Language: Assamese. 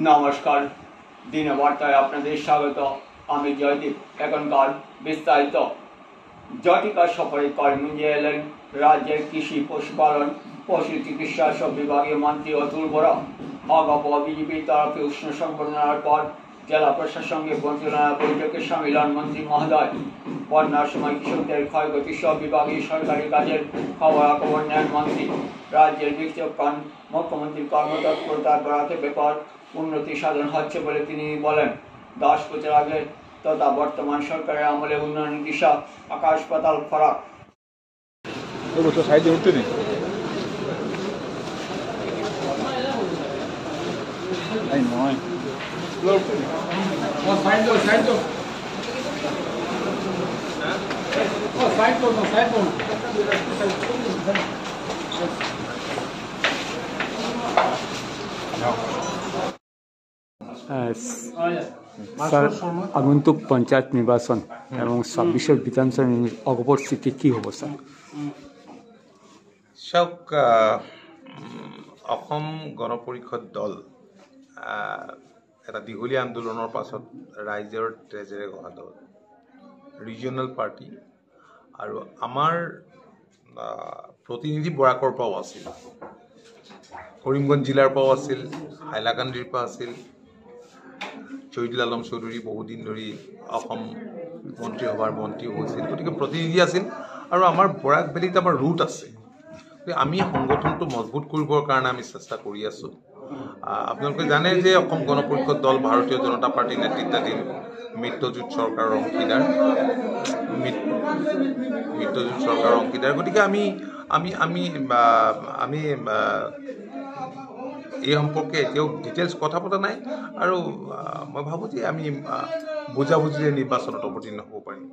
নমস্কার, দিনবার্তায় আপনাদের স্বাগত। আমি জয়দীপ। এখনকার বিস্তারিত। জটিকা সফরে করিমগঞ্জে এলেন রাজ্যের কৃষি, পশুপালন, পশু চিকিৎসা সব বিভাগীয় মন্ত্রী অতুল বরা। অগপ বিজেপির তরফে উষ্ণ সংবর্ধনার পর জেলা প্রশাসনের মন্ত্রণালয় বৈঠকে সামিল হন মন্ত্রী মহোদয়। বন্যার সময় কৃষকদের ক্ষয়ক্ষতি সব বিভাগীয় সরকারি কাজের খবরাখবর নেন মন্ত্রী। রাজ্যের বিচক্ষণ মুখ্যমন্ত্রীর কর্মতৎপরতার বরাতে ব্যাপক উন্নতি সাধন হচ্ছে বলে তিনি বলেন। 10 বছর আগে তথা বর্তমান সরকারের আমলে উন্নয়নের দিশা আকাশ পাতাল ফারাক। স্যার, আগন্তুক পঞ্চায়েত নির্বাচন এবং 26 বিধানসভা অগপরিস্থিতি কি হব স্যার? চাওক, অসম গণ পৰিষদ দল এটা দীঘলীয়া আন্দোলনৰ পাছত ৰাইজৰ তেজেৰে গঢ়া দল, ৰিজিয়নেল পাৰ্টি। আৰু আমাৰ প্ৰতিনিধি বৰাকৰ পৰাও আছিল, কৰিমগঞ্জ জিলাৰ পৰাও আছিল, হাইলাকান্দিৰ পৰা আছিল, চৈদুল আলম চৌধুৰী বহুদিন ধৰি অসম মন্ত্ৰীসভাৰ মন্ত্ৰীও হৈছিল। গতিকে প্ৰতিনিধি আছিল আৰু আমাৰ বৰাক ভেলীত আমাৰ ৰুট আছে। আমি সংগঠনটো মজবুত কৰিবৰ কাৰণে আমি চেষ্টা কৰি আছোঁ। আপোনালোকে জানে যে অসম গণ পৰিষদ দল ভাৰতীয় জনতা পাৰ্টীৰ নেতৃত্বাধীন মিত্ৰজোঁট চৰকাৰৰ অংশীদাৰ। গতিকে আমি এই সম্পৰ্কে এতিয়াও ডিটেইলছ কথা পতা নাই আৰু মই ভাবোঁ যে আমি বুজাবুজিৰে নিৰ্বাচনত অৱতীৰ্ণ হ'ব পাৰিম।